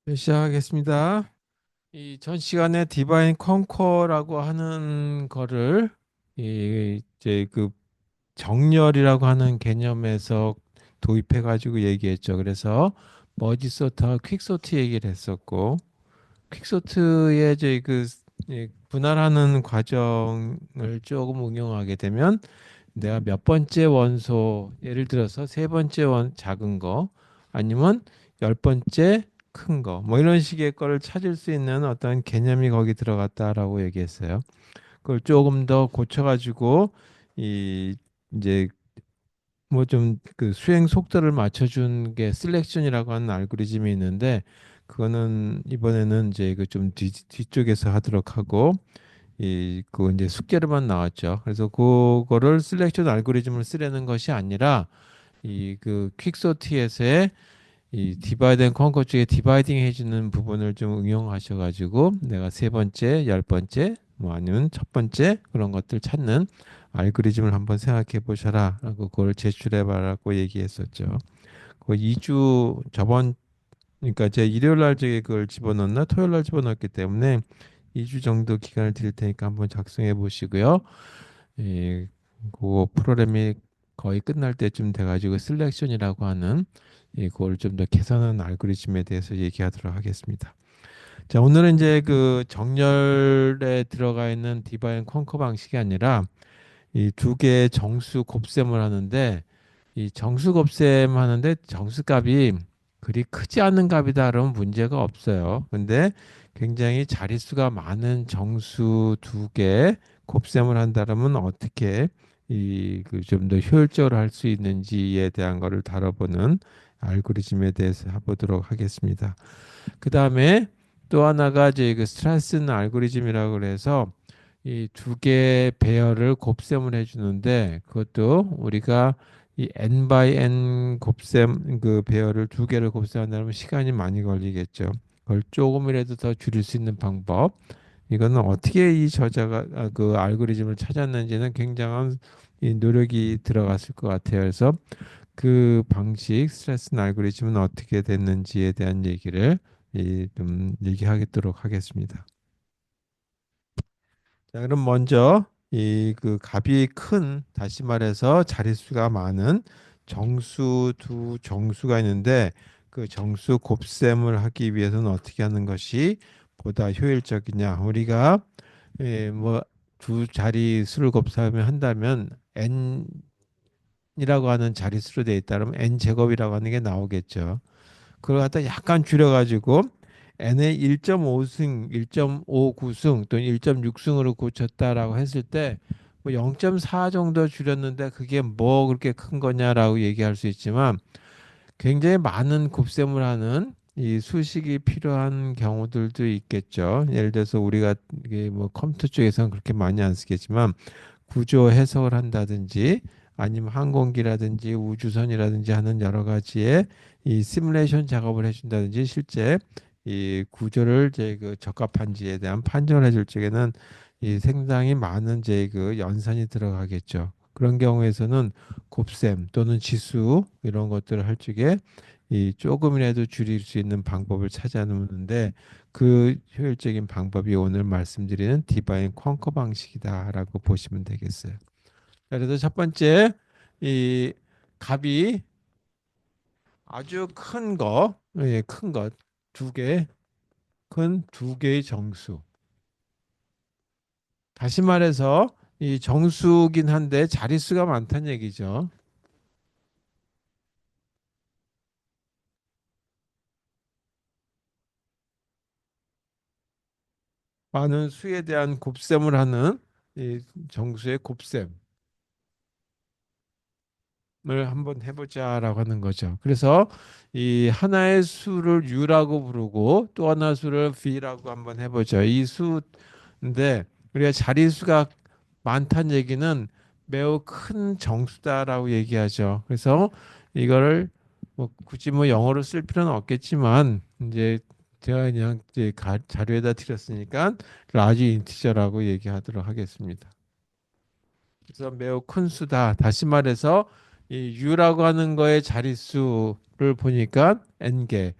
네, 시작하겠습니다. 이 전 시간에 디바인 컨커라고 하는 거를 이제 그 정렬이라고 하는 개념에서 도입해 가지고 얘기했죠. 그래서 머지 소트와 퀵 소트 얘기를 했었고, 퀵 소트의 이제 분할하는 과정을 조금 응용하게 되면 내가 몇 번째 원소, 예를 들어서 세 번째 작은 거, 아니면 열 번째 큰 거, 뭐 이런 식의 거를 찾을 수 있는 어떤 개념이 거기 들어갔다라고 얘기했어요. 그걸 조금 더 고쳐가지고 이 이제 뭐 좀 그 수행 속도를 맞춰준 게 셀렉션이라고 하는 알고리즘이 있는데, 그거는 이번에는 이제 그 좀 뒤쪽에서 하도록 하고, 그 이제 숙제로만 나왔죠. 그래서 그거를 셀렉션 알고리즘을 쓰려는 것이 아니라 이 그 퀵소티에서의 이 디바이드 앤 컨커 쪽에 디바이딩 해주는 부분을 좀 응용하셔가지고 내가 세 번째, 열 번째, 뭐 아니면 첫 번째 그런 것들 찾는 알고리즘을 한번 생각해 보셔라 라고 그걸 제출해 봐라고 얘기했었죠. 그 2주 저번, 그러니까 제 일요일 날 저게 그걸 집어넣나 토요일 날 집어넣었기 때문에 2주 정도 기간을 드릴 테니까 한번 작성해 보시고요. 그 프로그램이 거의 끝날 때쯤 돼가지고 셀렉션이라고 하는 그걸 좀 더 개선한 알고리즘에 대해서 얘기하도록 하겠습니다. 자, 오늘은 이제 그 정렬에 들어가 있는 디바인 컨커 방식이 아니라 이 두 개의 정수 곱셈을 하는데, 이 정수 곱셈 하는데 정수값이 그리 크지 않은 값이다 그러면 문제가 없어요. 근데 굉장히 자릿수가 많은 정수 두 개 곱셈을 한다면 어떻게 이 그 좀 더 효율적으로 할 수 있는지에 대한 거를 다뤄보는 알고리즘에 대해서 해보도록 하겠습니다. 그 다음에 또 하나가 이제 그 스트라슨 알고리즘이라고 그래서 이 두 개의 배열을 곱셈을 해주는데, 그것도 우리가 이 n by n 곱셈 그 배열을 두 개를 곱셈한다면 시간이 많이 걸리겠죠. 그걸 조금이라도 더 줄일 수 있는 방법. 이거는 어떻게 이 저자가 그 알고리즘을 찾았는지는 굉장한 이 노력이 들어갔을 것 같아요. 그래서 그 방식 스트레스 알고리즘은 어떻게 됐는지에 대한 얘기를 좀 얘기하도록 하겠습니다. 자, 그럼 먼저 이 그 값이 큰, 다시 말해서 자릿수가 많은 정수 두 정수가 있는데, 그 정수 곱셈을 하기 위해서는 어떻게 하는 것이 보다 효율적이냐? 우리가 뭐 두 자릿수를 곱셈을 한다면 n이라고 하는 자릿수로 되어 있다면 n 제곱이라고 하는 게 나오겠죠. 그걸 갖다 약간 줄여가지고 n의 1.5승, 1.59승 또는 1.6승으로 고쳤다라고 했을 때 뭐 0.4 정도 줄였는데 그게 뭐 그렇게 큰 거냐라고 얘기할 수 있지만, 굉장히 많은 곱셈을 하는 이 수식이 필요한 경우들도 있겠죠. 예를 들어서 우리가 이게 뭐 컴퓨터 쪽에서는 그렇게 많이 안 쓰겠지만 구조 해석을 한다든지 아니면 항공기라든지 우주선이라든지 하는 여러 가지의 이 시뮬레이션 작업을 해준다든지 실제 이 구조를 이제 그 적합한지에 대한 판정을 해줄 적에는 이 상당히 많은 이제 그 연산이 들어가겠죠. 그런 경우에서는 곱셈 또는 지수 이런 것들을 할 적에 이 조금이라도 줄일 수 있는 방법을 찾아내는데, 그 효율적인 방법이 오늘 말씀드리는 디바인 컨커 방식이다라고 보시면 되겠어요. 자, 그래서 첫 번째 이 값이 아주 큰 거, 큰 것 두 개, 큰 두 개의 정수. 다시 말해서 이 정수긴 한데 자릿수가 많다는 얘기죠. 많은 수에 대한 곱셈을 하는 이 정수의 곱셈을 한번 해보자라고 하는 거죠. 그래서 이 하나의 수를 u라고 부르고 또 하나 수를 v라고 한번 해보죠. 이 수인데 우리가 자릿수가 많다는 얘기는 매우 큰 정수다라고 얘기하죠. 그래서 이거를 뭐 굳이 뭐 영어로 쓸 필요는 없겠지만, 이제 제가 그냥 이제 자료에다 드렸으니까 large integer라고 얘기하도록 하겠습니다. 그래서 매우 큰 수다. 다시 말해서 이 u라고 하는 거의 자릿수를 보니까 n개,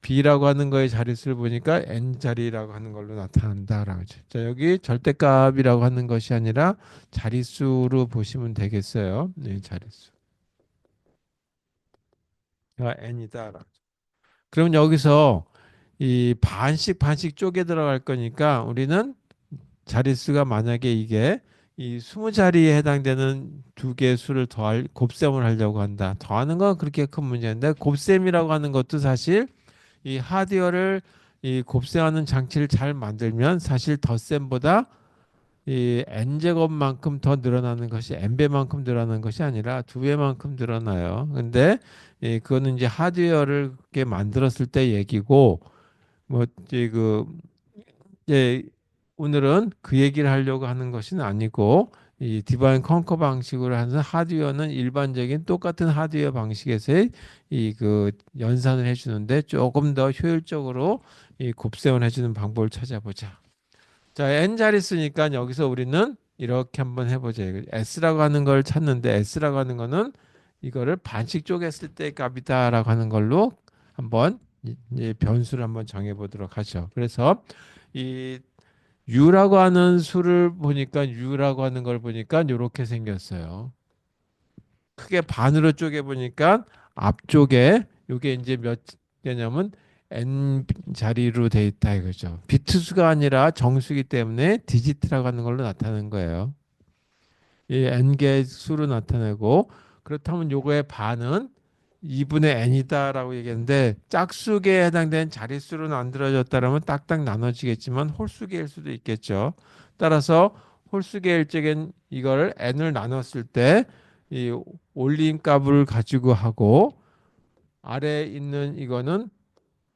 b라고 하는 거의 자릿수를 보니까 n 자리라고 하는 걸로 나타난다라고 하죠. 자, 여기 절대값이라고 하는 것이 아니라 자릿수로 보시면 되겠어요. 네, 자릿수가 n이다. 그럼 여기서 이 반씩 반씩 쪼개 들어갈 거니까 우리는 자릿수가 만약에 이게 이 20자리에 해당되는 두 개의 수를 더할 곱셈을 하려고 한다. 더하는 건 그렇게 큰 문제인데 곱셈이라고 하는 것도 사실 이 하드웨어를 이 곱셈하는 장치를 잘 만들면 사실 덧셈보다 이 n제곱만큼 더 늘어나는 것이 n배만큼 늘어나는 것이 아니라 두 배만큼 늘어나요. 근데 그거는 이제 하드웨어를 그렇게 만들었을 때 얘기고 뭐 이제 예, 오늘은 그 얘기를 하려고 하는 것은 아니고 이 디바인 컨커 방식으로 하는 하드웨어는 일반적인 똑같은 하드웨어 방식에서의 이 연산을 해주는데 조금 더 효율적으로 이 곱셈을 해주는 방법을 찾아보자. 자, n 자리 쓰니까 여기서 우리는 이렇게 한번 해보자. s라고 하는 걸 찾는데 s라고 하는 거는 이거를 반씩 쪼갰을 때 값이다라고 하는 걸로 한번 이제 변수를 한번 정해 보도록 하죠. 그래서 이 U라고 하는 수를 보니까 U라고 하는 걸 보니까 이렇게 생겼어요. 크게 반으로 쪼개 보니까 앞쪽에 이게 이제 몇 개냐면 n 자리로 돼 있다 이거죠. 비트 수가 아니라 정수이기 때문에 디지트라고 하는 걸로 나타나는 거예요. 이 n개 수로 나타내고 그렇다면 요거의 반은 2분의 n이다라고 얘기했는데 짝수계에 해당되는 자릿수로 만들어졌다라면 딱딱 나눠지겠지만 홀수계일 수도 있겠죠. 따라서 홀수계일 적엔 이걸 n을 나눴을 때 이 올림 값을 가지고 하고 아래에 있는 이거는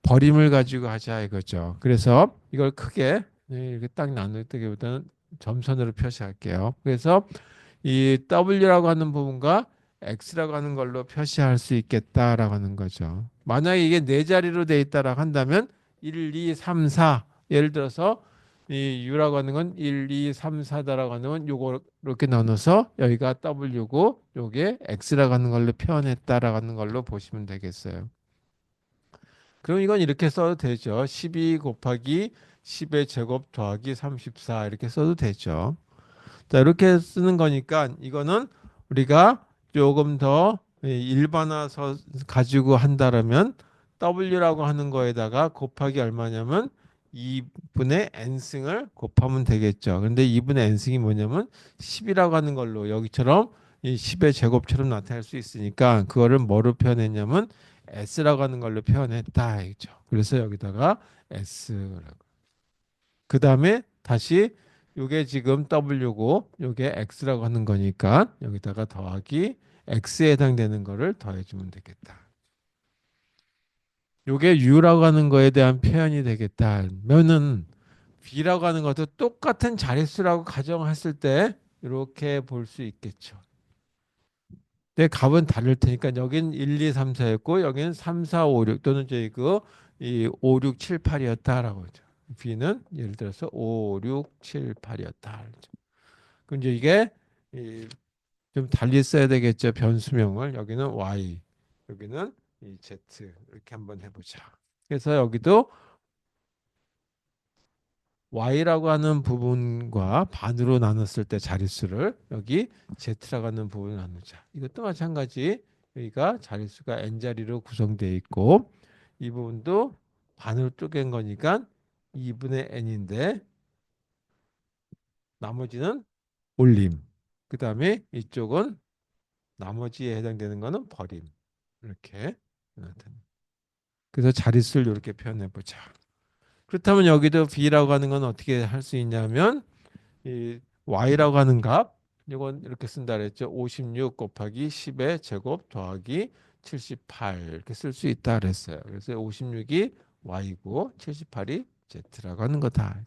버림을 가지고 하자 이거죠. 그래서 이걸 크게 이렇게 딱 나눌 때보다는 점선으로 표시할게요. 그래서 이 W라고 하는 부분과 X라고 하는 걸로 표시할 수 있겠다라고 하는 거죠. 만약에 이게 네 자리로 돼 있다라고 한다면 1, 2, 3, 4 예를 들어서 이 U라고 하는 건 1, 2, 3, 4다라고 하는 건 요거 이렇게 나눠서 여기가 W고 요게 X라고 하는 걸로 표현했다라고 하는 걸로 보시면 되겠어요. 그럼 이건 이렇게 써도 되죠. 12 곱하기 10의 제곱 더하기 34 이렇게 써도 되죠. 자, 이렇게 쓰는 거니까 이거는 우리가 조금 더 일반화서 가지고 한다라면 W라고 하는 거에다가 곱하기 얼마냐면 2분의 n승을 곱하면 되겠죠. 그런데 2분의 n승이 뭐냐면 10이라고 하는 걸로 여기처럼 이 10의 제곱처럼 나타낼 수 있으니까 그거를 뭐로 표현했냐면 s라고 하는 걸로 표현했다. 이죠. 그래서 여기다가 s라고. 그 다음에 다시 요게 지금 W고 요게 X라고 하는 거니까 여기다가 더하기 X에 해당되는 거를 더해주면 되겠다. 요게 U라고 하는 거에 대한 표현이 되겠다. 면은 B라고 하는 것도 똑같은 자릿수라고 가정했을 때 이렇게 볼 수 있겠죠. 근데 값은 다를 테니까 여긴 1, 2, 3, 4였고 여기는 3, 4, 5, 6 또는 저희 이 5, 6, 7, 8이었다라고 하죠. B는 예를 들어서 5, 6, 7, 8이었다. 그럼 이제 이게 좀 달리 써야 되겠죠. 변수명을 여기는 y, 여기는 이 z 이렇게 한번 해보자. 그래서 여기도 y라고 하는 부분과 반으로 나눴을 때 자릿수를 여기 z라고 하는 부분을 나누자. 이것도 마찬가지 여기가 자릿수가 n 자리로 구성되어 있고 이 부분도 반으로 쪼갠 거니까 2분의 n인데 나머지는 올림. 그 다음에 이쪽은 나머지에 해당되는 거는 버림. 이렇게 나타납니다. 그래서 자릿수를 이렇게 표현해 보자. 그렇다면 여기도 b라고 하는 건 어떻게 할 수 있냐면 이 y라고 하는 값 이건 이렇게 쓴다 그랬죠. 56 곱하기 10의 제곱 더하기 78 이렇게 쓸 수 있다 그랬어요. 그래서 56이 y고 78이 z라고 하는 거다.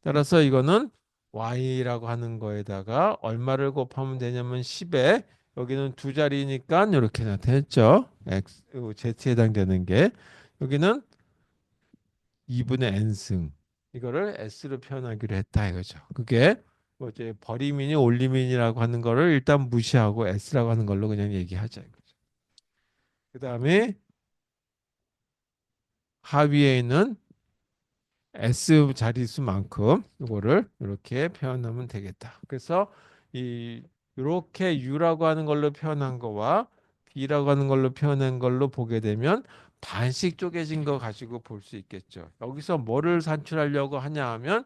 따라서 이거는 y라고 하는 거에다가 얼마를 곱하면 되냐면 10에 여기는 두 자리니까 이렇게 나타냈죠. x, z에 해당되는 게 여기는 2분의 n승 이거를 s로 표현하기로 했다 이거죠. 그게 뭐 이제 버리민이 올리민이라고 하는 거를 일단 무시하고 s라고 하는 걸로 그냥 얘기하자 이거죠. 그 다음에 하위에 있는 S 자릿수만큼 이거를 이렇게 표현하면 되겠다. 그래서 이 이렇게 U라고 하는 걸로 표현한 거와 B라고 하는 걸로 표현한 걸로 보게 되면 반씩 쪼개진 거 가지고 볼 수 있겠죠. 여기서 뭐를 산출하려고 하냐 하면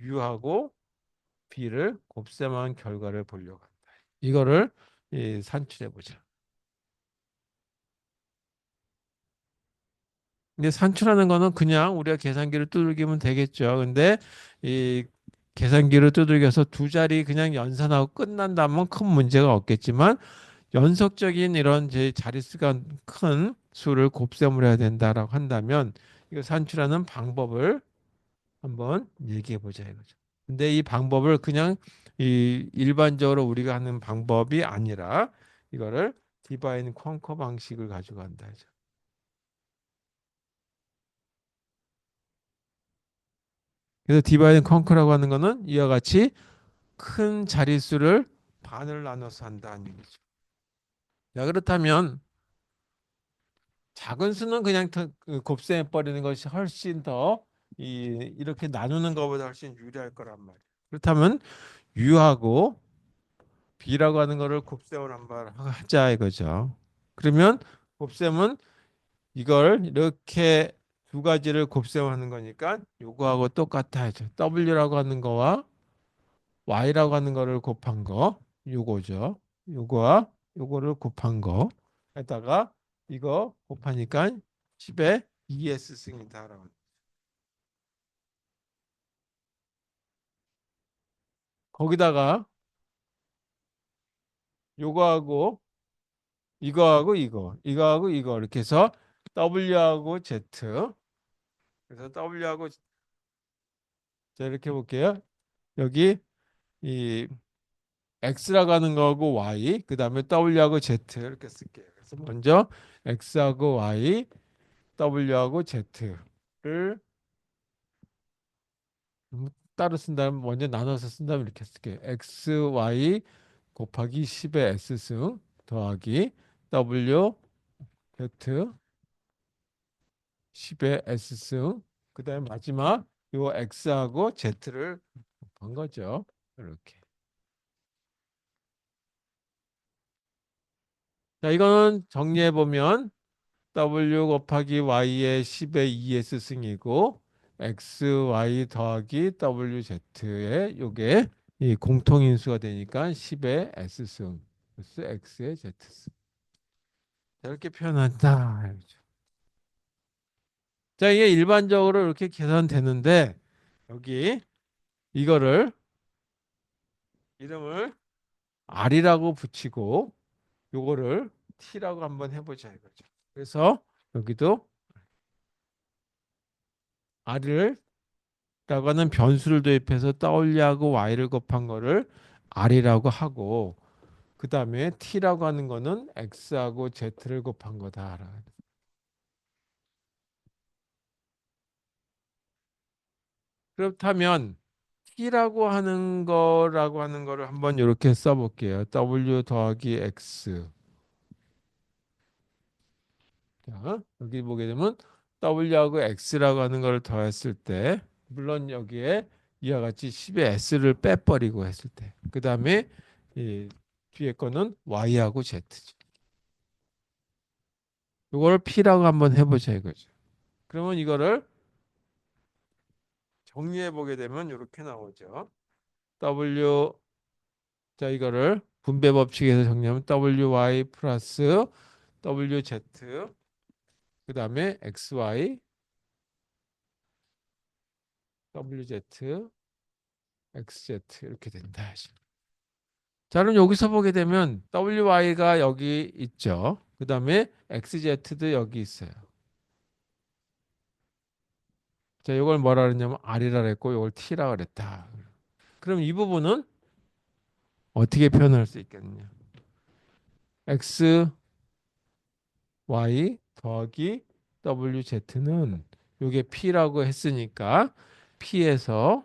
U하고 B를 곱셈한 결과를 보려고 한다. 이거를 산출해 보자. 근데 산출하는 거는 그냥 우리가 계산기를 두들기면 되겠죠. 근데 이 계산기를 두들겨서 두 자리 그냥 연산하고 끝난다면 큰 문제가 없겠지만 연속적인 이런 제 자릿수가 큰 수를 곱셈을 해야 된다라고 한다면 이거 산출하는 방법을 한번 얘기해 보자 이거죠. 근데 이 방법을 그냥 이 일반적으로 우리가 하는 방법이 아니라 이거를 디바인 컨커 방식을 가지고 간다. 그래서 디바이드 컨커라고 하는 거는 이와 같이 큰 자릿수를 반을 나눠서 한다는 얘기죠. 자, 그렇다면 작은 수는 그냥 곱셈해 버리는 것이 훨씬 더 이렇게 나누는 것보다 훨씬 유리할 거란 말이에요. 그렇다면 U하고 B라고 하는 거를 곱셈을 한번 하자 이거죠. 그러면 곱셈은 이걸 이렇게 두 가지를 곱셈하는 거니까 요거하고 똑같아야죠. W라고 하는 거와 y라고 하는 거를 곱한 거 요거죠. 요거와 요거를 곱한 거에다가 이거 곱하니까 10의 2s 승이다라고. 거기다가 요거하고 이거하고 이거 이렇게 해서 w하고 z 그래서 w하고 자 이렇게 볼게요. 여기 이 x라고 하는 거하고 y 그다음에 w하고 z 이렇게 쓸게요. 그래서 먼저 x하고 y w하고 z를 따로 쓴다면 먼저 나눠서 쓴다면 이렇게 쓸게요. x, y 곱하기 10의 s승 더하기 w, z 10의 s승 그 다음에 마지막 요 x하고 z를 곱한 거죠. 이렇게. 자, 이거는 정리해 보면 w 곱하기 y의 10의 2s승이고 x, y 더하기 w, z의 요게 이 공통인수가 되니까 10의 s승 플러스 x의 z승 이렇게 표현한다. 자, 이게 일반적으로 이렇게 계산되는데 여기 이거를 이름을 r이라고 붙이고 요거를 t라고 한번 해보자 이거죠. 그래서 여기도 r을 라고 하는 변수를 도입해서 w하고 y를 곱한 거를 r이라고 하고 그 다음에 t라고 하는 거는 x하고 z를 곱한 거다. 그렇다면 t라고 하는 거를 한번 이렇게 써볼게요. w 더하기 x. 자, 여기 보게 되면 w하고 x라고 하는 거를 더했을 때 물론 여기에 이와 같이 10의 s를 빼버리고 했을 때 그 다음에 이 뒤에 거는 y하고 z죠. 이걸 p라고 한번 해보자 이거죠. 그러면 이거를 정리해 보게 되면 이렇게 나오죠. w 자 이거를 분배 법칙에서 정리하면 wy 플러스 wz 그 다음에 xy wz xz 이렇게 된다. 자 그럼 여기서 보게 되면 wy가 여기 있죠. 그 다음에 xz도 여기 있어요. 자 이걸 뭐라 그랬냐면 r이라 그랬고 이걸 t라 그랬다. 그럼 이 부분은 어떻게 표현할 수 있겠느냐? x y 더하기 wz는 이게 p라고 했으니까 p에서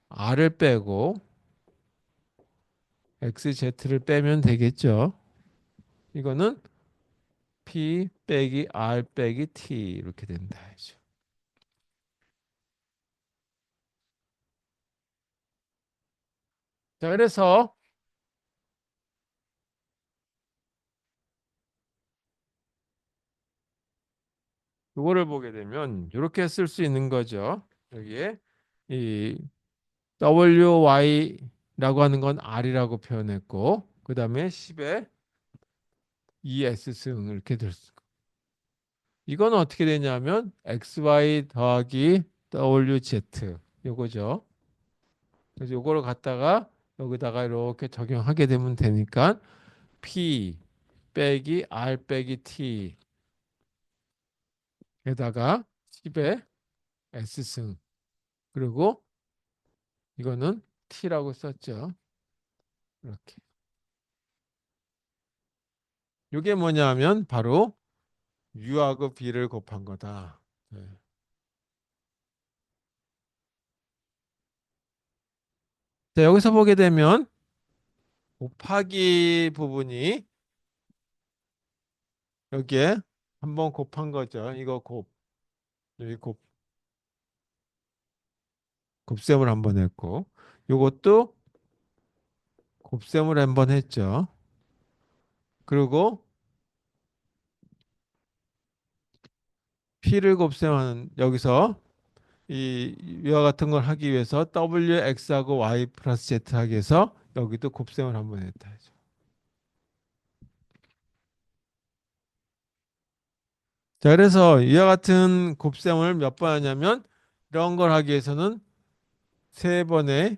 r을 빼고 xz를 빼면 되겠죠. 이거는 P 빼기 R 빼기 T 이렇게 된다. 이죠. 자, 그래서 이거를 보게 되면 이렇게 쓸 수 있는 거죠. 여기에 이 WY라고 하는 건 R이라고 표현했고, 그 다음에 10에 ES승 이렇게 될 수. 이건 어떻게 되냐면 XY 더하기 WZ 요거죠. 그래서 요거를 갖다가 여기다가 이렇게 적용하게 되면 되니까 P 빼기 R 빼기 T 에다가 10의 S승 그리고 이거는 T라고 썼죠. 이렇게. 이게 뭐냐면 바로 U하고 B를 곱한 거다. 네. 자, 여기서 보게 되면 곱하기 부분이 여기에 한번 곱한 거죠. 이거 여기 곱셈을 한번 했고, 요것도 곱셈을 한번 했죠. 그리고 P를 곱셈하는 여기서 이 위와 같은 걸 하기 위해서 WX하고 Y 플러스 Z 하기 위해서 여기도 곱셈을 한번 했다. 자, 그래서 이와 같은 곱셈을 몇 번 하냐면 이런 걸 하기 위해서는 세 번의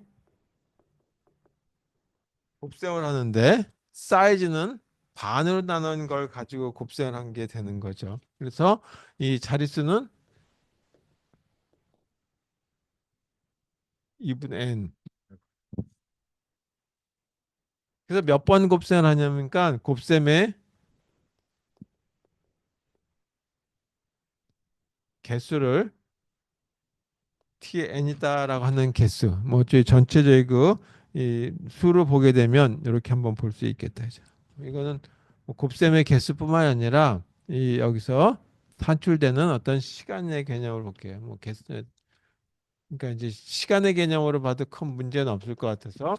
곱셈을 하는데 사이즈는 반으로 나눈 걸 가지고 곱셈을 한 게 되는 거죠. 그래서 이 자릿수는 2분의 n. 그래서 몇 번 곱셈을 하냐니까 곱셈의 개수를 tn이다라고 하는 개수. 뭐 저희 전체적인 이 수를 보게 되면 이렇게 한번 볼 수 있겠다. 이제. 이거는 뭐 곱셈의 개수뿐만 아니라 이 여기서 산출되는 어떤 시간의 개념을 볼게요. 뭐 개수 그러니까 이제 시간의 개념으로 봐도 큰 문제는 없을 것 같아서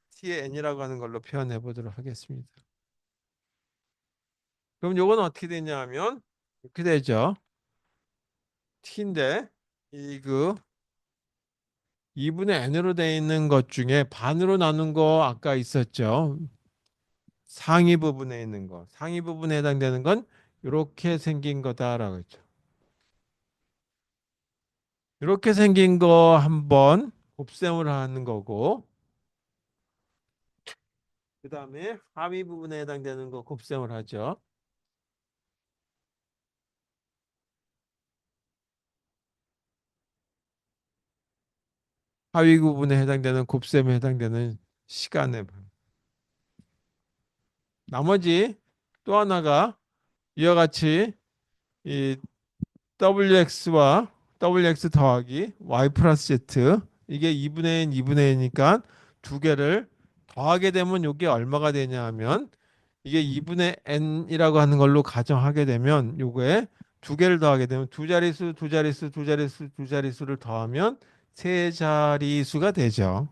t의 n이라고 하는 걸로 표현해 보도록 하겠습니다. 그럼 요건 어떻게 되냐면 이렇게 되죠. t인데 이그 2분의 n으로 되어 있는 것 중에 반으로 나눈 거 아까 있었죠. 상위 부분에 있는 거. 상위 부분에 해당되는 건 이렇게 생긴 거다라고 했죠. 이렇게 생긴 거 한번 곱셈을 하는 거고 그 다음에 하위 부분에 해당되는 거 곱셈을 하죠. 하위 부분에 해당되는 곱셈에 해당되는 시간에 나머지 또 하나가 이와 같이 이 WX와 WX 더하기 Y 플러스 Z 이게 2분의 N, 2분의 N이니까 두 개를 더하게 되면 이게 얼마가 되냐 하면 이게 2분의 N이라고 하는 걸로 가정하게 되면 요거에 두 개를 더하게 되면 두 자릿수, 두 자릿수, 두 자릿수, 두 자릿수를 더하면 세 자릿수가 되죠.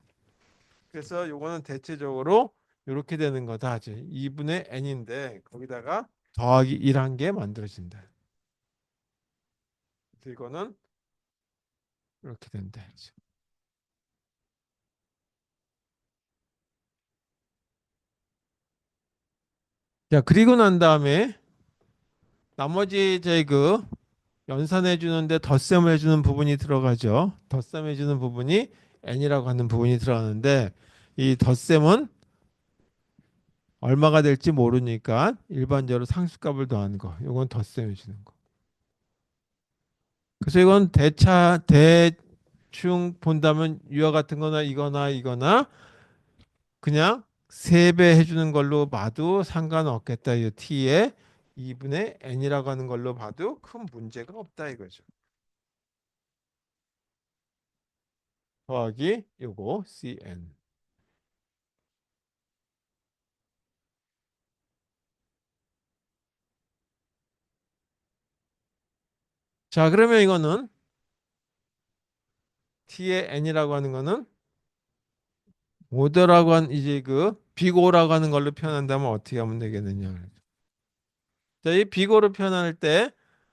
그래서 요거는 대체적으로 이렇게 되는 거다. 이제 2분의 N인데 거기다가 더하기 1한 게 만들어진다. 그래서 이거는 이렇게 된다. 자, 그리고 난 다음에 나머지 저희 그 연산해 주는데 덧셈을 해주는 부분이 들어가죠. 덧셈해 주는 부분이 n이라고 하는 부분이 들어가는데 이 덧셈은 얼마가 될지 모르니까 일반적으로 상수값을 더하는 거. 이건 덧셈해 주는 거. 그래서 이건 대충 본다면 이와 같은 거나 이거나 이거나 그냥 3배 해주는 걸로 봐도 상관없겠다. 이 t에 2분의 n이라고 하는 걸로 봐도 큰 문제가 없다 이거죠. 더하기 요거 cn. 자, 그러면 이거는 t의 n이라고 하는 거는 오더라고 한 이제 그 비고라고 하는 걸로 표현한다면 어떻게 하면 되겠느냐. 자, 이 비고로 표현할 때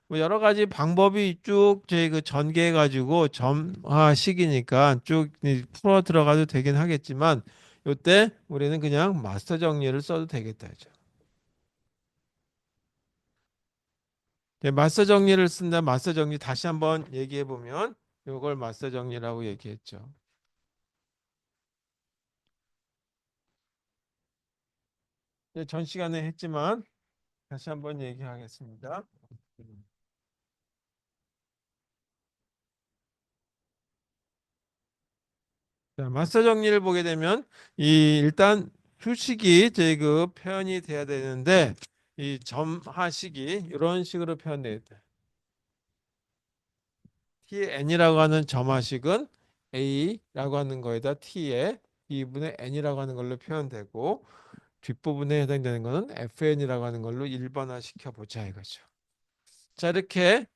뭐 여러 가지 방법이 쭉 저희 그 전개해 가지고 점화식이니까 쭉 풀어 들어가도 되긴 하겠지만 요때 우리는 그냥 마스터 정리를 써도 되겠다 죠. 마스터 정리를 쓴다. 마스터 정리 다시 한번 얘기해 보면 요걸 마스터 정리라고 얘기했죠. 전 시간에 했지만 다시 한번 얘기하겠습니다. 자, 마스터 정리를 보게 되면 이 일단 수식이 저희 그 표현이 돼야 되는데 이 점하식이 이런 식으로 표현돼야 돼. tn이라고 하는 점하식은 a라고 하는 거에다 t에 2분의 n이라고 하는 걸로 표현되고 뒷부분에 해당되는 거는 fn이라고 하는 걸로 일반화 시켜보자 이거죠. 자, 이렇게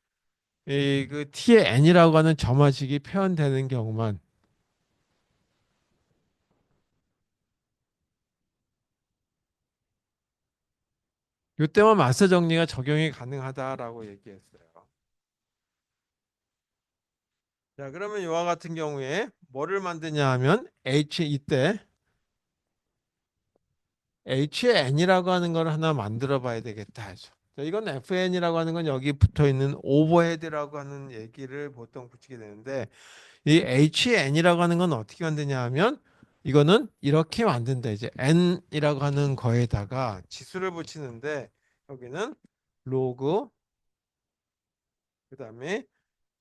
이 그 t의 n이라고 하는 점화식이 표현되는 경우만 이때만 마스 정리가 적용이 가능하다라고 얘기했어요. 자, 그러면 이와 같은 경우에 뭐를 만드냐 하면 이때 HN이라고 하는 걸 하나 만들어 봐야 되겠다 하죠. 자, 이건 FN이라고 하는 건 여기 붙어 있는 오버헤드라고 하는 얘기를 보통 붙이게 되는데 이 HN이라고 하는 건 어떻게 만드냐 하면 이거는 이렇게 만든다. 이제 N이라고 하는 거에다가 지수를 붙이는데 여기는 로그 그다음에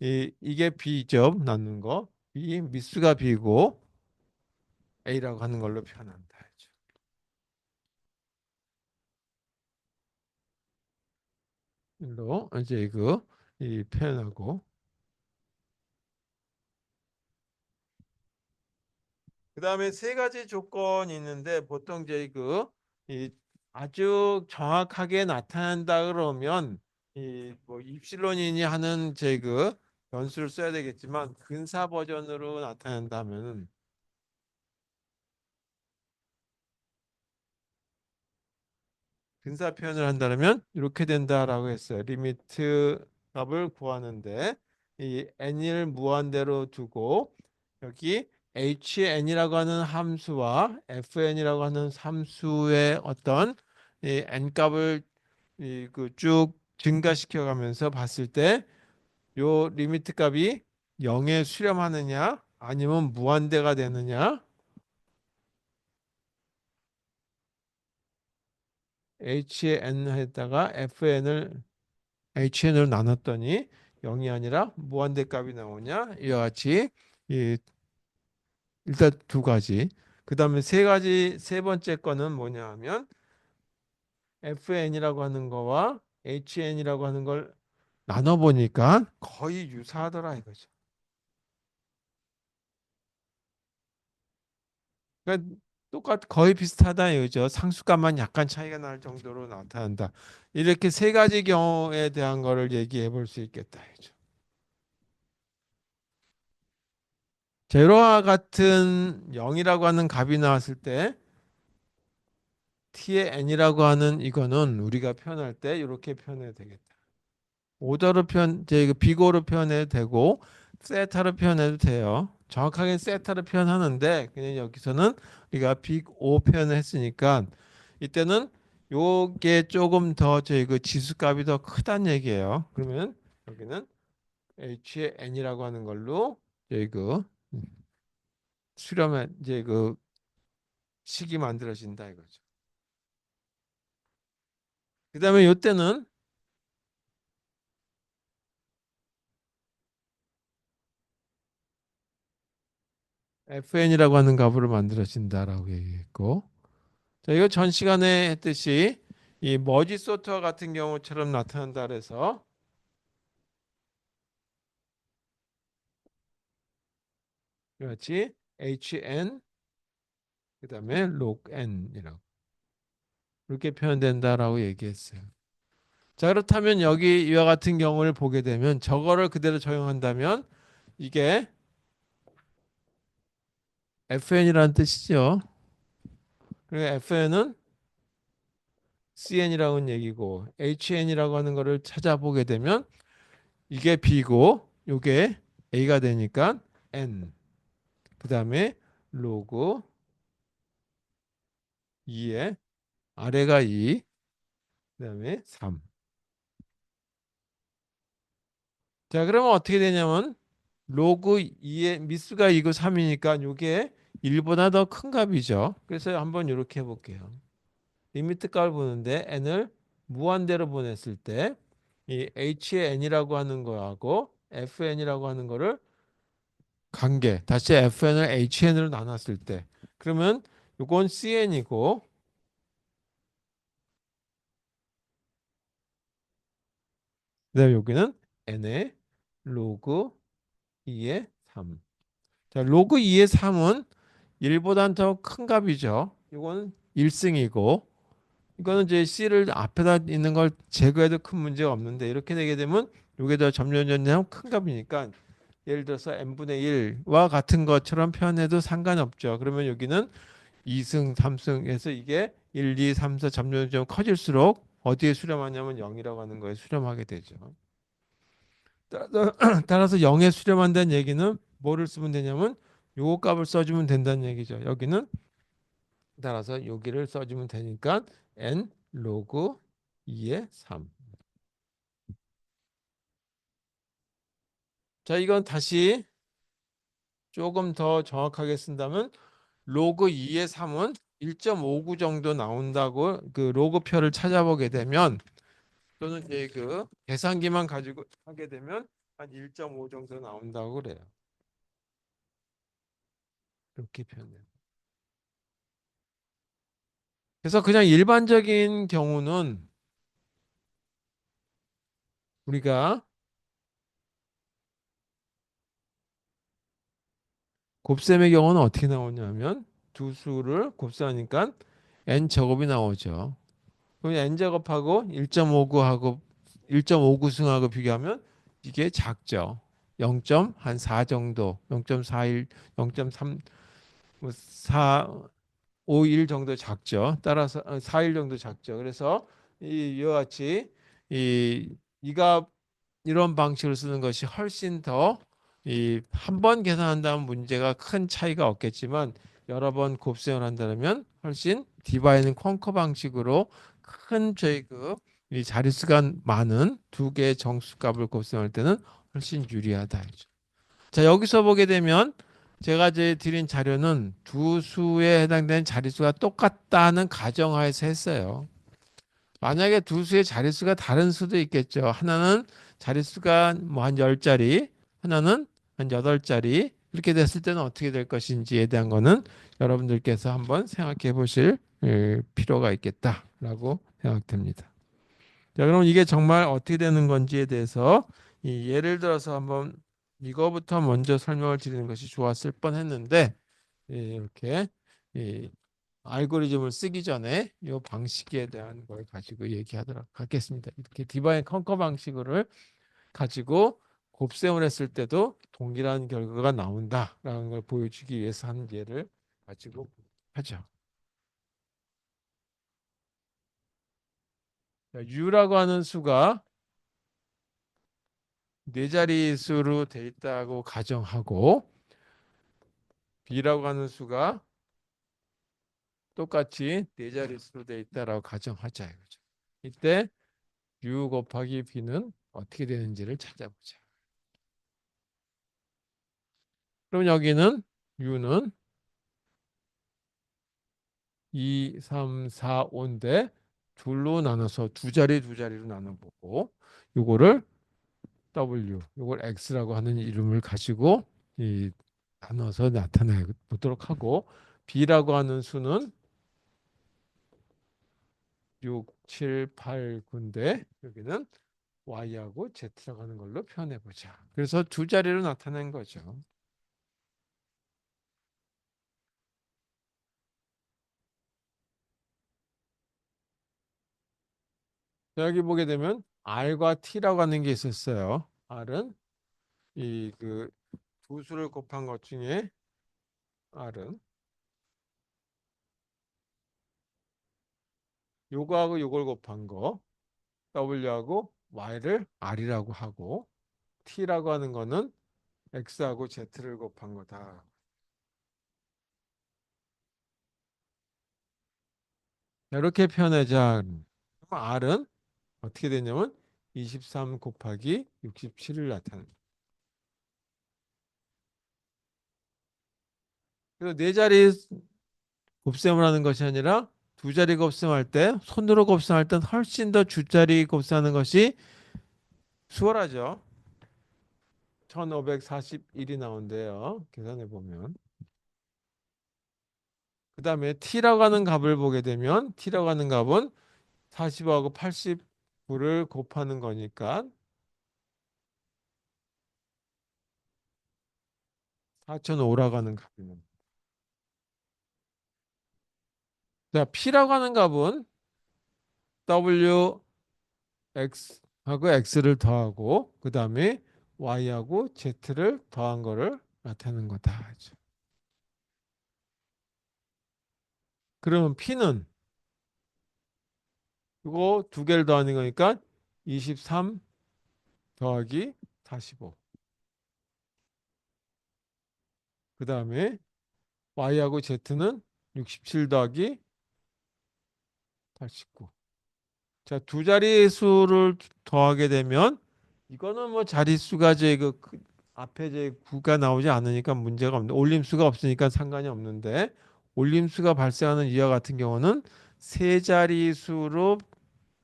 이게 B죠. 낳는 거. 이 미수가 B고 A라고 하는 걸로 표현한다. 일로 이제 이 표현하고 그다음에 세 가지 조건이 있는데 보통 이제 이 아주 정확하게 나타난다 그러면 이 뭐 입실론이니 하는 제 변수를 써야 되겠지만 근사 버전으로 나타낸다면 근사 표현을 한다면 이렇게 된다라고 했어요. 리미트 값을 구하는데 이 n을 무한대로 두고 여기 hn이라고 하는 함수와 fn이라고 하는 함수의 어떤 이 n 값을 쭉 증가시켜 가면서 봤을 때 요 리미트 값이 0에 수렴하느냐 아니면 무한대가 되느냐 hn에다가 fn을 HN으로 나눴더니 0이 아니라 무한대 값이 나오냐? 이와 같이 이 일단 두 가지. 그다음에 세 번째 거는 뭐냐 하면 FN이라고 하는 거와 HN이라고 하는 걸 나눠 보니까 거의 유사하더라 이거죠. 그러니까 거의 비슷하다 이거죠. 상수값만 약간 차이가 날 정도로 나타난다. 이렇게 세 가지 경우에 대한 거를 얘기해 볼 수 있겠다 이거죠. 제로와 같은 0이라고 하는 값이 나왔을 때 t의 n이라고 하는 이거는 우리가 표현할 때 이렇게 표현해야 되겠다. 오더로 이제 비고로 표현해도 되고 세타로 표현해도 돼요. 정확하게 세타로 표현하는데 그냥 여기서는 우리가 빅오 표현을 했으니까 이때는 요게 조금 더 저희 지수값이 더 크다는 얘기예요. 그러면 여기는 h의 n이라고 하는 걸로 저희 수렴해 이제 식이 만들어진다 이거죠. 그다음에 요때는 FN이라고 하는 값으로 만들어진다라고 얘기했고, 자, 이거 전 시간에 했듯이 이 머지 소트와 같은 경우처럼 나타난다 그래서 이같이 HN 그다음에 log N이라고 이렇게 표현된다라고 얘기했어요. 자, 그렇다면 여기 이와 같은 경우를 보게 되면 저거를 그대로 적용한다면 이게 FN이라는 뜻이죠. 그리고 FN은 CN이라는 얘기고 HN이라고 하는 거를 찾아보게 되면 이게 B고 이게 A가 되니까 N. 그다음에 로그 2에 아래가 2, 그다음에 3. 자, 그러면 어떻게 되냐면 로그 2의 미수가 2고 3이니까 이게 1보다 더 큰 값이죠. 그래서 한번 이렇게 해볼게요. 리미트 값을 보는데 n을 무한대로 보냈을 때 이 h의 n이라고 하는 거하고 fn이라고 하는 거를 관계 다시 fn을 hn으로 나눴을 때 그러면 이건 cn이고 그다음에 여기는 n의 로그 2의 3. 자, 로그 2의 3은 1보다는 더 큰 값이죠. 이거는 1승이고 이거는 이제 C를 앞에다 있는 걸 제거해도 큰 문제가 없는데 이렇게 되게 되면 이게 더 점점점점 큰 값이니까 예를 들어서 n분의 1와 같은 것처럼 표현해도 상관이 없죠. 그러면 여기는 2승, 3승에서 이게 1, 2, 3, 4 점점점 커질수록 어디에 수렴하냐면 0이라고 하는 거에 수렴하게 되죠. 따라서, 따라서 0에 수렴한다는 얘기는 뭐를 쓰면 되냐면 요 값을 써주면 된다는 얘기죠. 여기는 따라서 여기를 써주면 되니까 n 로그 2의 3. 자, 이건 다시 조금 더 정확하게 쓴다면 로그 2의 3은 1.59 정도 나온다고 그 로그표를 찾아보게 되면 또는 이제 그 계산기만 가지고 하게 되면 한 1.5 정도 나온다고 그래요. 이렇게 표현해요. 그래서 그냥 일반적인 경우는 우리가 곱셈의 경우는 어떻게 나오냐면 두 수를 곱셈하니까 n 제곱이 나오죠. 그럼 n 제곱하고 1.59하고 1.59승하고 비교하면 이게 작죠. 0.4 정도, 0.41, 0.3, 뭐 4, 5일 정도 작죠. 따라서 4일 정도 작죠. 그래서 이와 같이 이가 이런 방식을 쓰는 것이 훨씬 더 이 한 번 계산한다면 문제가 큰 차이가 없겠지만 여러 번 곱셈을 한다면 훨씬 디바이는 컨커 방식으로 큰 저희 그이 자릿수가 많은 두 개의 정수값을 곱셈할 때는 훨씬 유리하다. 자, 여기서 보게 되면 제가 이제 드린 자료는 두 수에 해당되는 자릿수가 똑같다는 가정하에서 했어요. 만약에 두 수의 자릿수가 다른 수도 있겠죠. 하나는 자릿수가 뭐 한 10자리, 하나는 한 8자리 이렇게 됐을 때는 어떻게 될 것인지에 대한 거는 여러분들께서 한번 생각해 보실 필요가 있겠다라고 생각됩니다. 자, 그럼 이게 정말 어떻게 되는 건지에 대해서 이 예를 들어서 한번 이거부터 먼저 설명을 드리는 것이 좋았을 뻔했는데 이렇게 이 알고리즘을 쓰기 전에 이 방식에 대한 걸 가지고 얘기하도록 하겠습니다. 이렇게 디바인 컨커 방식을 가지고 곱셈을 했을 때도 동일한 결과가 나온다라는 걸 보여주기 위해서 하는 예를 가지고 하죠. 자, U라고 하는 수가 네 자리 수로 돼 있다고 가정하고 B라고 하는 수가 똑같이 네 자리 수로 돼 있다라고 가정하자 이거죠. 이때 U 곱하기 B는 어떻게 되는지를 찾아보자. 그럼 여기는 U는 2, 3, 4, 5인데 둘로 나눠서 두 자리 두 자리로 나눠보고 요거를 W, 요걸 X라고 하는 이름을 가지고 이 나눠서 나타내 보도록 하고 B라고 하는 수는 6, 7, 8, 9인데 여기는 Y하고 Z라고 하는 걸로 표현해 보자. 그래서 두 자리로 나타낸 거죠. 여기 보게 되면 R과 T라고 하는 게 있었어요. R은 이 그 두 수를 곱한 것 중에 R은 요거하고 요걸 곱한 거 W하고 Y를 R이라고 하고 T라고 하는 거는 X하고 Z를 곱한 거다. 이렇게 표현하자. 그럼 R은 어떻게 되냐면 23 곱하기 67을 나타내. 그래서 네 자리 곱셈을 하는 것이 아니라 두 자리 곱셈할 때 손으로 곱셈할 땐 훨씬 더 주자리 곱셈하는 것이 수월하죠. 1541이 나온대요. 계산해 보면. 그 다음에 t라고 하는 값을 보게 되면 t라고 하는 값은 45하고 89를 곱하는 거니까 4005라고 하는 값이면. 자, p라고 하는 값은 w x하고 x를 더하고 그 다음에 y하고 z를 더한 거를 나타내는 거다. 그러면 p는 이거 두 개를 더하는 거니까 23 더하기 45. 그 다음에 y하고 z는 67 더하기 89. 자, 두 자리 수를 더하게 되면 이거는 뭐 자릿수가 앞에 제 9가 나오지 않으니까 문제가 없는데 올림수가 없으니까 상관이 없는데 올림수가 발생하는 이와 같은 경우는 세 자릿수로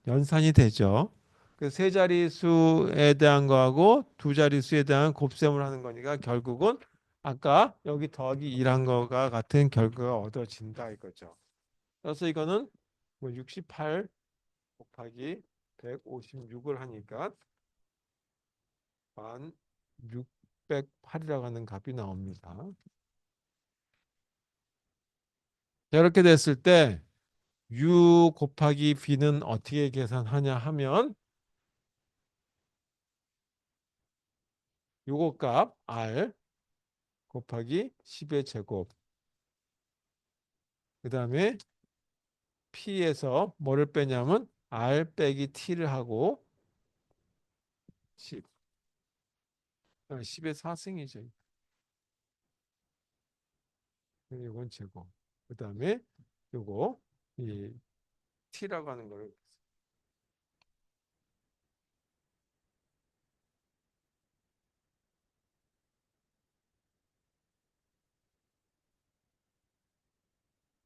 연산이 되죠. 그 세 자릿수에 대한 거하고 두 자릿수에 대한 곱셈을 하는 거니까 결국은 아까 여기 더하기 2한 거가 같은 결과가 얻어진다 이거죠. 그래서 이거는 뭐 68 곱하기 156을 하니까 1608이라고 하는 값이 나옵니다. 이렇게 됐을 때 U 곱하기 B는 어떻게 계산하냐 하면 요거 값 R 곱하기 10의 제곱 그 다음에 P에서 뭐를 빼냐면 R 빼기 T를 하고 10, 10의 4승이죠. 이건 제곱. 그 다음에 요거 이 T라고 하는 거를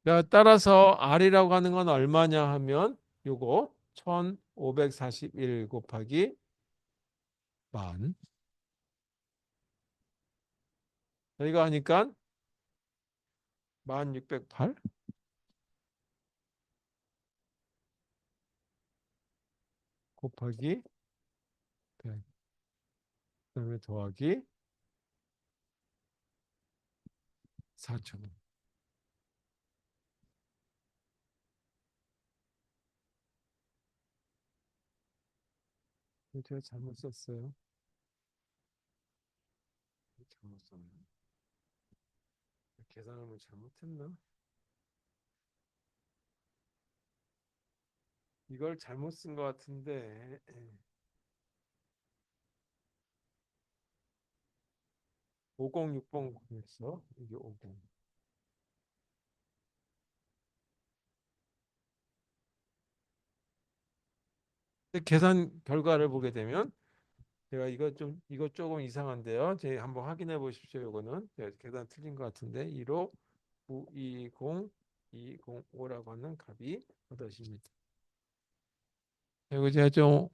자, 따라서 R이라고 하는 건 얼마냐 하면 요거 1541 곱하기 만 여기가 하니까 1608 곱하기 100 그다음에 더하기 4000원. 제가 잘못 썼어요. 잘못 썼네. 계산을 뭐 잘못했나? 이걸 잘못 쓴 것 같은데 506번에서 이게 50. 계산 결과를 보게 되면 제가 이거 조금 이상한데요. 제 한번 확인해 보십시오. 이거는 계산 틀린 것 같은데 1호 920 205라고 하는 값이 얻어집니다. 이거 제가 좀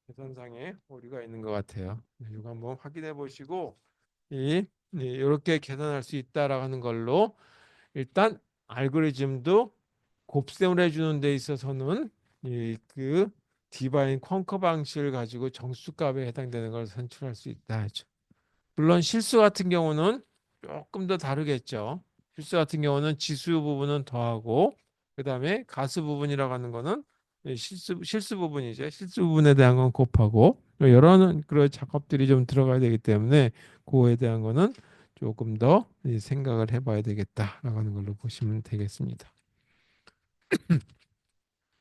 계산상에 오류가 있는 것 같아요. 이거 한번 확인해 보시고 이렇게 계산할 수 있다라고 하는 걸로 일단 알고리즘도 곱셈을 해주는 데 있어서는 그 디바인 컨커 방식을 가지고 정수값에 해당되는 걸 산출할 수 있다 하죠. 물론 실수 같은 경우는 조금 더 다르겠죠. 실수 같은 경우는 지수 부분은 더하고 그다음에 가수 부분이라고 하는 거는 실수 부분이죠. 실수 부분에 대한 건 곱하고 여러 그런 작업들이 좀 들어가야 되기 때문에 그거에 대한 거는 조금 더 생각을 해봐야 되겠다라고 하는 걸로 보시면 되겠습니다.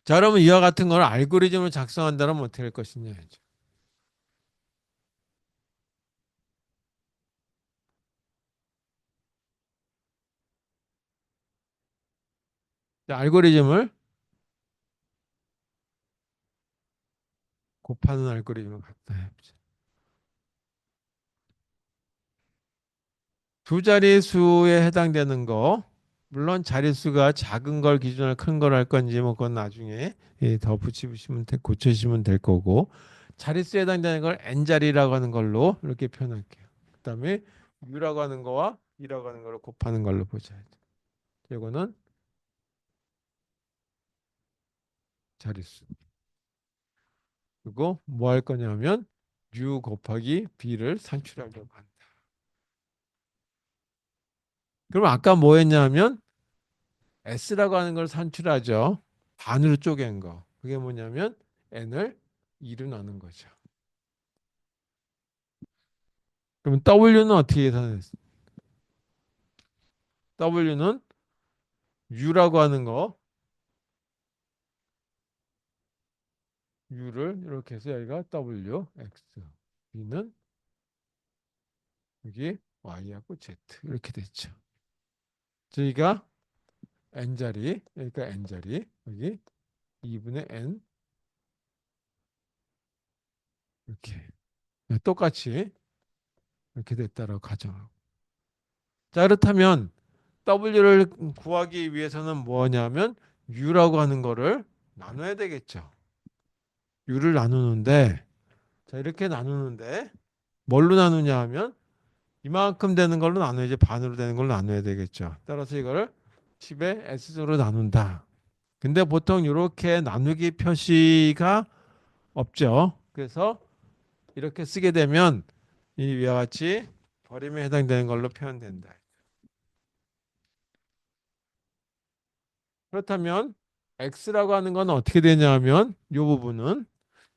자, 그러면 이와 같은 걸 알고리즘을 작성한다면 어떻게 할 것이냐. 자, 알고리즘을 곱하는 알고리즘을 갖다 해보자. 두 자릿수에 해당되는 거, 물론 자릿수가 작은 걸 기준으로 큰 걸 할 건지 뭐 그건 나중에 더 붙이시면 고쳐주시면 될 거고, 자릿수에 해당되는 걸 n자리라고 하는 걸로 이렇게 표현할게요. 그다음에 u라고 하는 거와 이라고 하는 걸로 곱하는 걸로 보자. 이거는 자릿수. 그리고 뭐 할 거냐면 u 곱하기 b를 산출하려고 한다. 그럼 아까 뭐 했냐면 S라고 하는 걸 산출하죠. 반으로 쪼갠 거. 그게 뭐냐면 N을 2로 나눈 거죠. 그럼 W는 어떻게 계산했어? W는 U라고 하는 거, U를 이렇게 해서 여기가 W, X, B는 여기 Y하고 Z 이렇게 됐죠. 저희가 N자리, 여기가 N자리, 여기 2분의 N 이렇게 똑같이 이렇게 됐다라고 가정하고. 자, 그렇다면 W를 구하기 위해서는 뭐냐면 U라고 하는 거를 나눠야 되겠죠. U를 나누는데 자 이렇게 나누는데 뭘로 나누냐 하면 이만큼 되는 걸로 나눠야지 반으로 되는 걸로 나눠야 되겠죠. 따라서 이거를 10의 S로 나눈다. 근데 보통 이렇게 나누기 표시가 없죠. 그래서 이렇게 쓰게 되면 이 위와 같이 버림에 해당되는 걸로 표현된다. 그렇다면 x라고 하는 건 어떻게 되냐 하면 이 부분은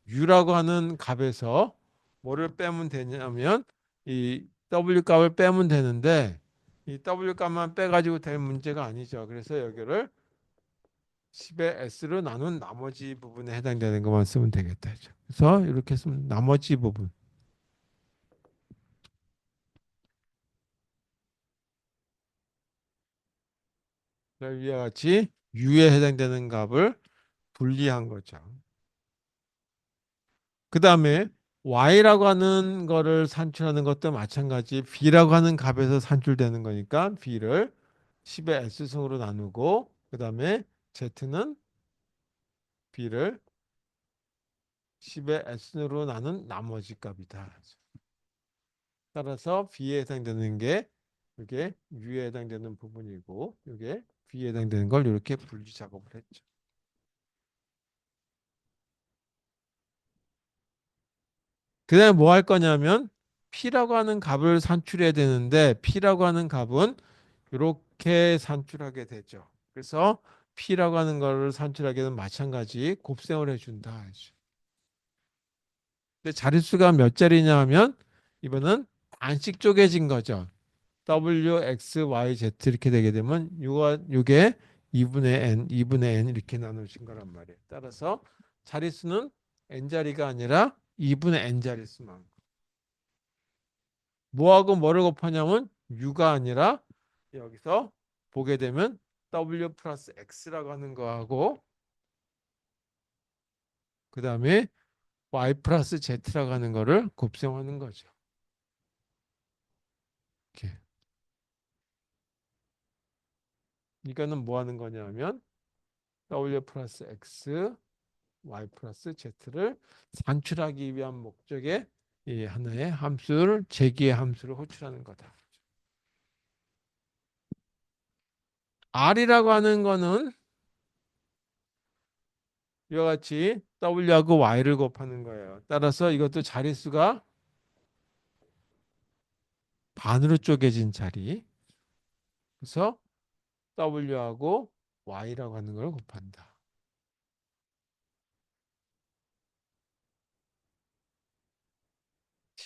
u라고 하는 값에서 뭐를 빼면 되냐면 이 w 값을 빼면 되는데 이 w 값만 빼가지고 될 문제가 아니죠. 그래서 여기를 10의 s로 나눈 나머지 부분에 해당되는 것만 쓰면 되겠다. 그래서 이렇게 쓰면 나머지 부분. 위와 같이 u에 해당되는 값을 분리한 거죠. 그 다음에 y라고 하는 거를 산출하는 것도 마찬가지 b라고 하는 값에서 산출되는 거니까 b를 10의 s승으로 나누고 그 다음에 z는 b를 10의 s로 나눈 나머지 값이다. 따라서 b에 해당되는 게 이게 u에 해당되는 부분이고 이게 b에 해당되는 걸 이렇게 분리 작업을 했죠. 그 다음에 뭐 할 거냐면 p라고 하는 값을 산출해야 되는데 p라고 하는 값은 이렇게 산출하게 되죠. 그래서 P라고 하는 거를 산출하게 되면 마찬가지 곱셈을 해준다. 근데 자릿수가 몇 자리냐 하면 이번은 반씩 쪼개진 거죠. W, X, Y, Z 이렇게 되게 되면 6에 2분의 N, 2분의 N 이렇게 나눠진 거란 말이에요. 따라서 자릿수는 N자리가 아니라 2분의 N자릿수만. 뭐하고 뭐를 곱하냐면 U가 아니라 여기서 보게 되면 W 플러스 X라고 하는 거하고 그 다음에 Y 플러스 Z라고 하는 거를 곱셈하는 거죠. 이렇게. 이거는 뭐 하는 거냐면 W 플러스 X, Y 플러스 Z를 산출하기 위한 목적의 이 하나의 함수를 제기의 함수를 호출하는 거다. R이라고 하는 거는 이와 같이 W하고 Y를 곱하는 거예요. 따라서 이것도 자릿수가 반으로 쪼개진 자리. 그래서 W하고 Y라고 하는 걸 곱한다.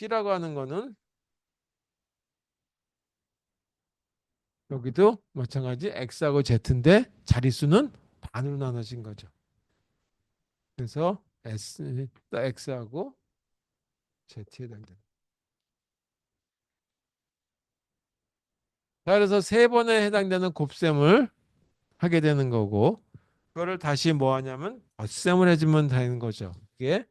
P라고 하는 거는 여기도 마찬가지 X하고 Z인데 자릿수는 반으로 나눠진 거죠. 그래서 X하고 Z에 해당된다. 자, 그래서 세 번에 해당되는 곱셈을 하게 되는 거고, 그거를 다시 뭐 하냐면 덧셈을 해주면 되는 거죠. 이게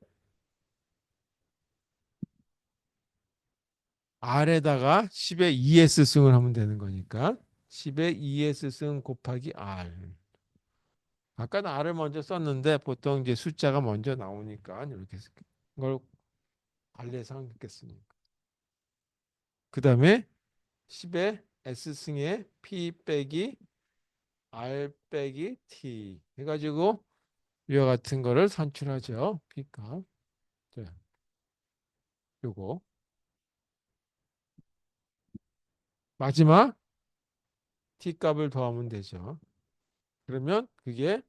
R에다가 10의 2S 승을 하면 되는 거니까 10의 2S 승 곱하기 R. 아까는 R을 먼저 썼는데 보통 이제 숫자가 먼저 나오니까 이렇게 걸 관리해서 하겠습니까. 그 다음에 10의 S승의 P 빼기 R 빼기 T 해가지고 이와 같은 거를 산출하죠. P값. 자, 요거. 마지막 T값을 더하면 되죠. 그러면 그게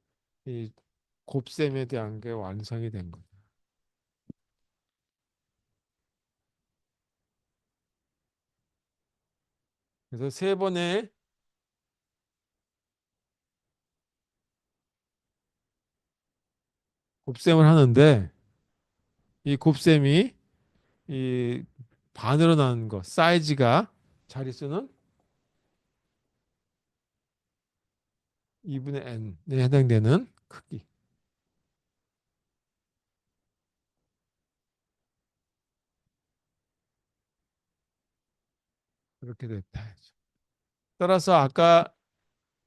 이 곱셈에 대한 게 완성이 된 거죠. 그래서 세 번의 곱셈을 하는데 이 곱셈이 이 반으로 나눈 거 사이즈가 자릿수는 2분의 n에 해당되는 크기 그렇게 됐다. 따라서 아까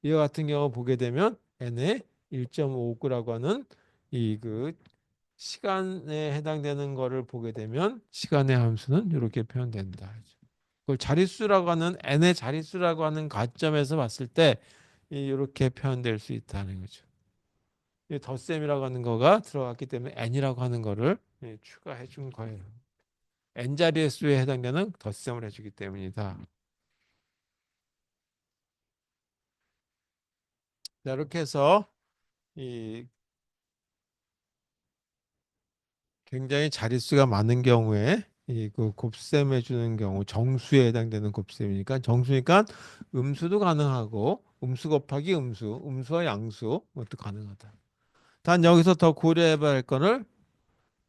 이와 같은 경우 보게 되면 n의 1.59라고 하는 이 그 시간에 해당되는 거를 보게 되면 시간의 함수는 이렇게 표현된다. 그걸 자릿수라고 하는 n의 자릿수라고 하는 관점에서 봤을 때 이렇게 표현될 수 있다는 거죠. 이 덧셈이라고 하는 거가 들어갔기 때문에 n이라고 하는 거를 추가해 준 거예요. n자리의 수에 해당되는 덧셈을 해주기 때문이다. 자, 이렇게 해서 이 굉장히 자릿수가 많은 경우에 이 그 곱셈해 주는 경우 정수에 해당되는 곱셈이니까 정수니까 음수도 가능하고 음수 곱하기 음수, 음수와 양수 그것도 가능하다. 단 여기서 더 고려해 봐야 할 거는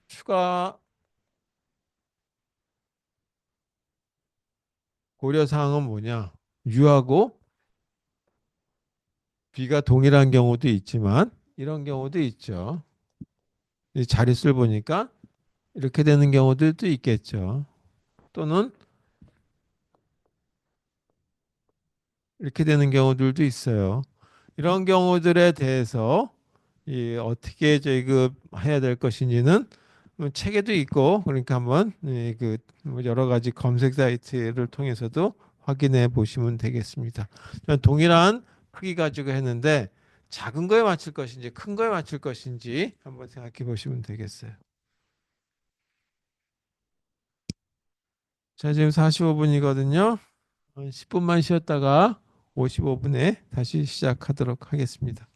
추가 고려 사항은 뭐냐? U하고 B가 동일한 경우도 있지만 이런 경우도 있죠. 이 자릿수를 보니까 이렇게 되는 경우들도 있겠죠. 또는 이렇게 되는 경우들도 있어요. 이런 경우들에 대해서 이 어떻게 저희 그 해야 될 것인지는 뭐 책에도 있고 그러니까 한번 그뭐 여러 가지 검색 사이트를 통해서도 확인해 보시면 되겠습니다. 저는 동일한 크기 가지고 했는데 작은 거에 맞출 것인지 큰 거에 맞출 것인지 한번 생각해 보시면 되겠어요. 자, 지금 45분이거든요. 10분만 쉬었다가 55분에 다시 시작하도록 하겠습니다.